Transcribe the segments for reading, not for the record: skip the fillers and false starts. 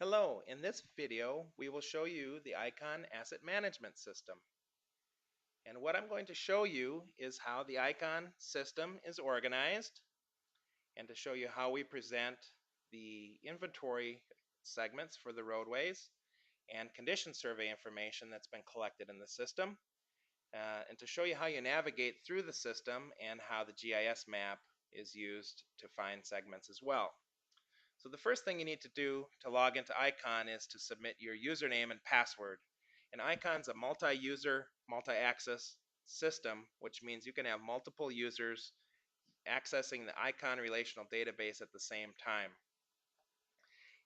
Hello, in this video we will show you the Icon Asset Management System. And what I'm going to show you is how the Icon system is organized and to show you how we present the inventory segments for the roadways and condition survey information that's been collected in the system and to show you how you navigate through the system and how the GIS map is used to find segments as well. So the first thing you need to do to log into Icon is to submit your username and password. And Icon's a multi-user, multi-access system, which means you can have multiple users accessing the Icon relational database at the same time.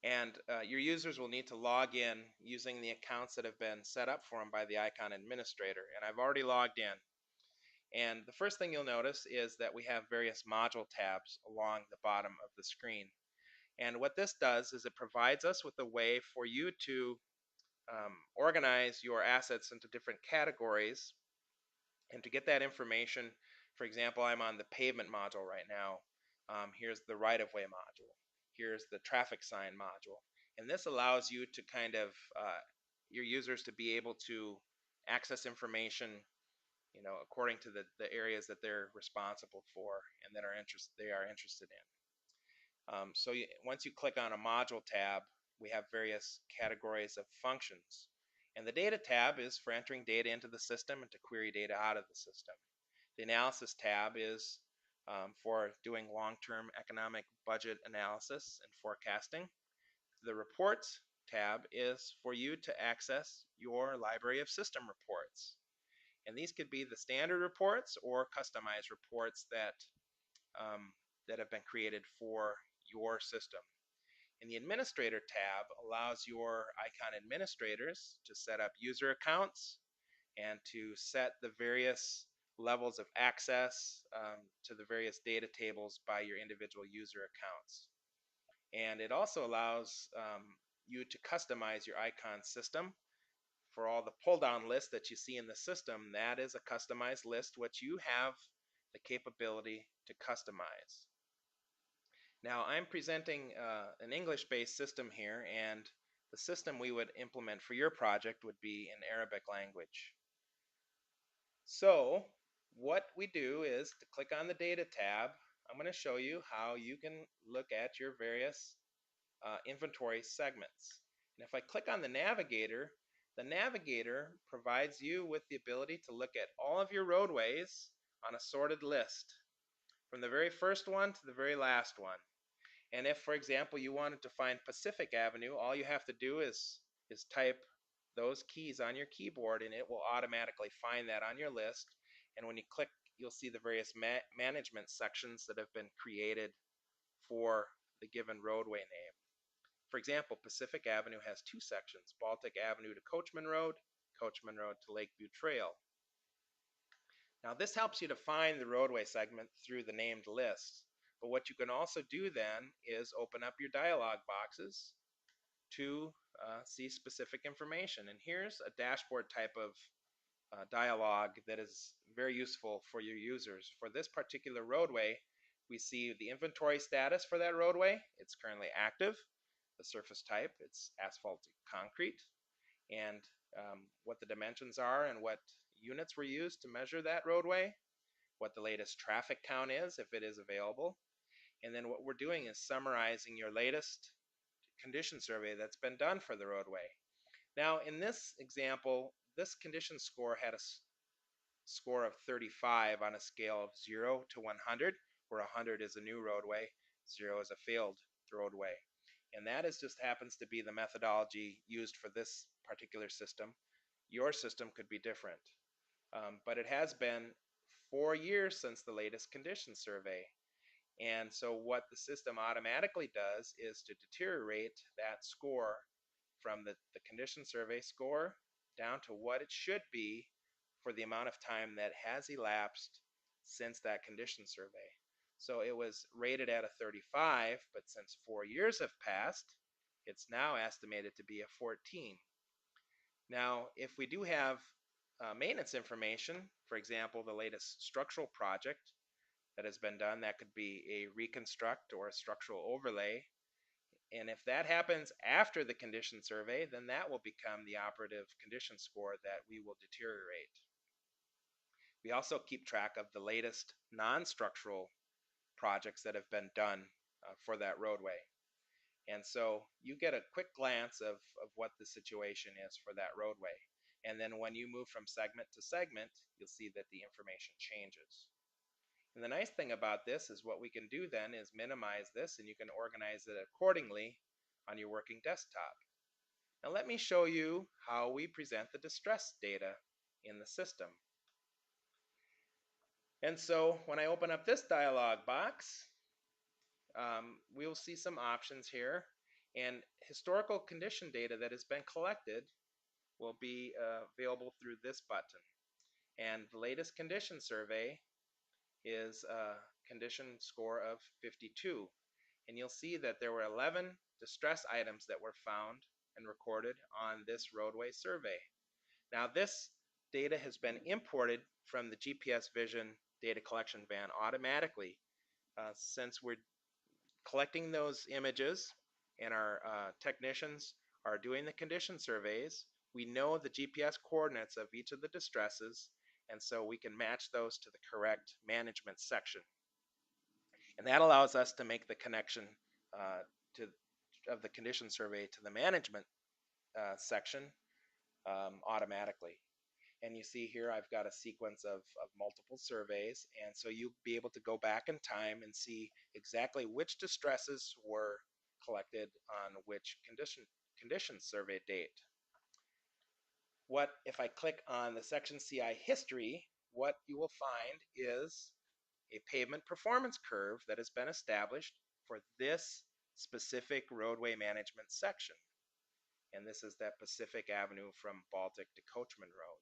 And your users will need to log in using the accounts that have been set up for them by the Icon administrator. And I've already logged in. And the first thing you'll notice is that we have various module tabs along the bottom of the screen. And what this does is it provides us with a way for you to organize your assets into different categories and to get that information. For example, I'm on the pavement module right now. Here's the right-of-way module. Here's the traffic sign module. And this allows you to kind of, your users to be able to access information according to the areas that they're responsible for and that they are interested in. Once you click on a module tab, we have various categories of functions. And the data tab is for entering data into the system and to query data out of the system. The analysis tab is for doing long-term economic budget analysis and forecasting. The reports tab is for you to access your library of system reports. And these could be the standard reports or customized reports that have been created for your system. And the Administrator tab allows your Icon administrators to set up user accounts and to set the various levels of access to the various data tables by your individual user accounts. And it also allows you to customize your Icon system. For all the pull-down lists that you see in the system, that is a customized list which you have the capability to customize. Now I'm presenting an English-based system here, and the system we would implement for your project would be in Arabic language. So what we do is to click on the data tab. I'm going to show you how you can look at your various inventory segments. And if I click on the navigator provides you with the ability to look at all of your roadways on a sorted list from the very first one to the very last one. And if, for example, you wanted to find Pacific Avenue, all you have to do is type those keys on your keyboard and it will automatically find that on your list. And when you click, you'll see the various management sections that have been created for the given roadway name. For example, Pacific Avenue has two sections, Baltic Avenue to Coachman Road to Lakeview Trail. Now this helps you to find the roadway segment through the named list. But what you can also do then is open up your dialog boxes to see specific information. And here's a dashboard type of dialog that is very useful for your users. For this particular roadway, we see the inventory status for that roadway. It's currently active. The surface type, it's asphalt concrete. And what the dimensions are and what units were used to measure that roadway. What the latest traffic count is, if it is available. And then what we're doing is summarizing your latest condition survey that's been done for the roadway. Now in this example, this condition score had a score of 35 on a scale of 0 to 100, where 100 is a new roadway, 0 is a failed roadway. And that just happens to be the methodology used for this particular system. Your system could be different. But it has been 4 years since the latest condition survey. And so what the system automatically does is to deteriorate that score from the condition survey score down to what it should be for the amount of time that has elapsed since that condition survey. So it was rated at a 35, but since 4 years have passed, it's now estimated to be a 14. Now, if we do have maintenance information, for example, the latest structural project that has been done, that could be a reconstruct or a structural overlay. And if that happens after the condition survey, then that will become the operative condition score that we will deteriorate. We also keep track of the latest non-structural projects that have been done for that roadway. And so you get a quick glance of what the situation is for that roadway. And then when you move from segment to segment, you'll see that the information changes. And the nice thing about this is what we can do then is minimize this, and you can organize it accordingly on your working desktop. Now let me show you how we present the distress data in the system. And so when I open up this dialog box, we will see some options here, and historical condition data that has been collected will be available through this button. And the latest condition survey is a condition score of 52. And you'll see that there were 11 distress items that were found and recorded on this roadway survey. Now this data has been imported from the GPS Vision data collection van automatically. Since we're collecting those images and our technicians are doing the condition surveys, we know the GPS coordinates of each of the distresses, and so we can match those to the correct management section. And that allows us to make the connection of the condition survey to the management section automatically. And you see here I've got a sequence of multiple surveys, and so you'll be able to go back in time and see exactly which distresses were collected on which condition survey date. What if I click on the section CI history, what you will find is a pavement performance curve that has been established for this specific roadway management section. And this is that Pacific Avenue from Baltic to Coachman Road.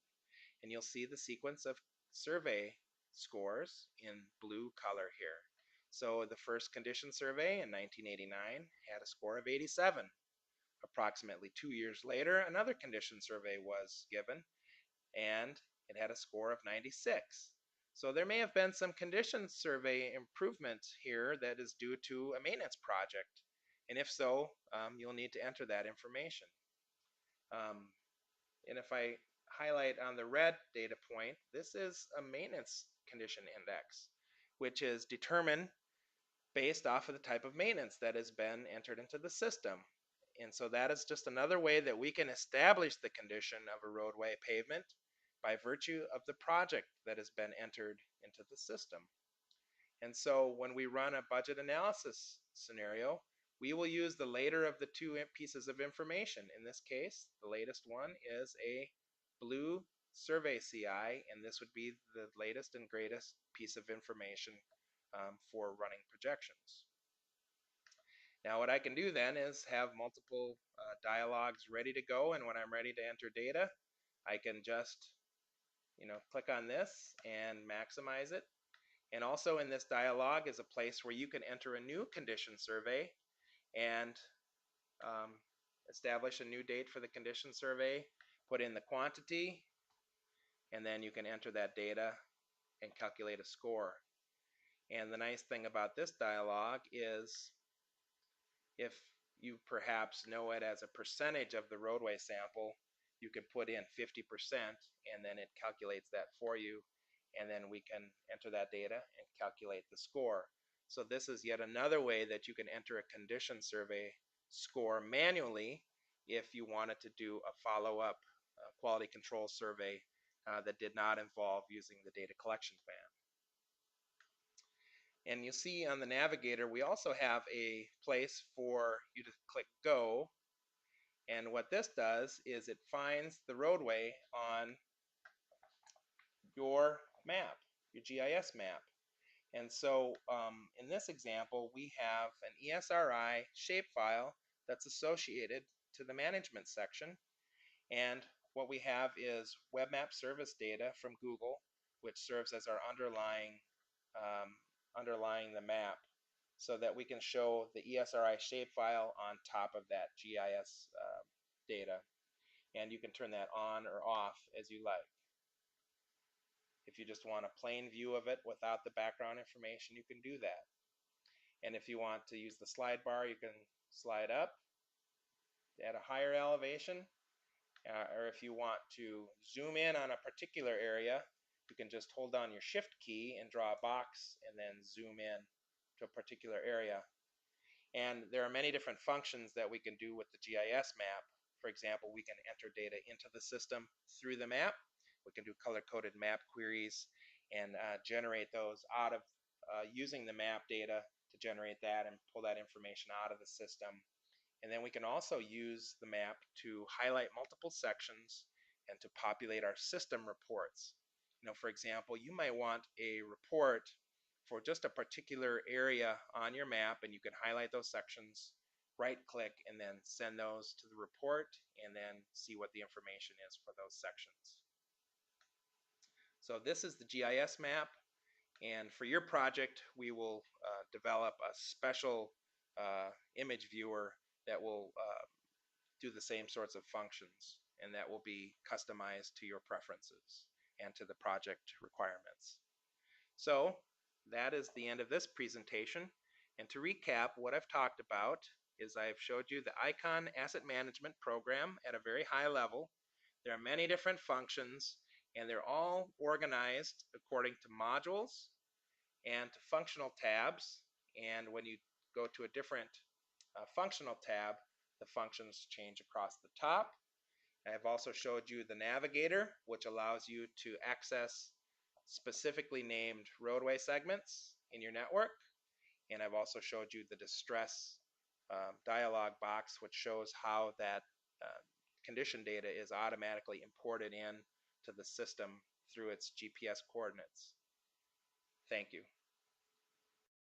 And you'll see the sequence of survey scores in blue color here. So the first condition survey in 1989 had a score of 87. Approximately 2 years later, another condition survey was given, and it had a score of 96. So there may have been some condition survey improvement here that is due to a maintenance project. And if so, you'll need to enter that information. And if I highlight on the red data point, this is a maintenance condition index, which is determined based off of the type of maintenance that has been entered into the system. And so that is just another way that we can establish the condition of a roadway pavement by virtue of the project that has been entered into the system. And so when we run a budget analysis scenario, we will use the later of the two pieces of information. In this case, the latest one is a blue survey CI, and this would be the latest and greatest piece of information for running projections. Now what I can do then is have multiple dialogues ready to go, and when I'm ready to enter data, I can just click on this and maximize it. And also in this dialog is a place where you can enter a new condition survey and establish a new date for the condition survey, put in the quantity, and then you can enter that data and calculate a score. And the nice thing about this dialog is if you perhaps know it as a percentage of the roadway sample, you can put in 50% and then it calculates that for you, and then we can enter that data and calculate the score. So this is yet another way that you can enter a condition survey score manually if you wanted to do a follow-up quality control survey that did not involve using the data collection van. And you'll see on the navigator we also have a place for you to click go, and what this does is it finds the roadway on your map, your GIS map. And so in this example we have an ESRI shapefile that's associated to the management section, and what we have is Web Map Service data from Google, which serves as our underlying the map, so that we can show the ESRI shapefile on top of that GIS data, and you can turn that on or off as you like. If you just want a plain view of it without the background information, you can do that. And if you want to use the slide bar, you can slide up at a higher elevation, or if you want to zoom in on a particular area, you can just hold down your shift key and draw a box and then zoom in to a particular area. And there are many different functions that we can do with the GIS map. For example, we can enter data into the system through the map. We can do color-coded map queries and generate those out of using the map data to generate that and pull that information out of the system. And then we can also use the map to highlight multiple sections and to populate our system reports. For example, you might want a report for just a particular area on your map, and you can highlight those sections, right click, and then send those to the report and then see what the information is for those sections. So this is the GIS map, and for your project we will develop a special image viewer that will do the same sorts of functions, and that will be customized to your preferences and to the project requirements. So that is the end of this presentation. And to recap, what I've talked about is I've showed you the ICON Asset Management Program at a very high level. There are many different functions, and they're all organized according to modules and to functional tabs. And when you go to a different functional tab, the functions change across the top. I've also showed you the navigator, which allows you to access specifically named roadway segments in your network. And I've also showed you the distress dialog box, which shows how that condition data is automatically imported in to the system through its GPS coordinates. Thank you.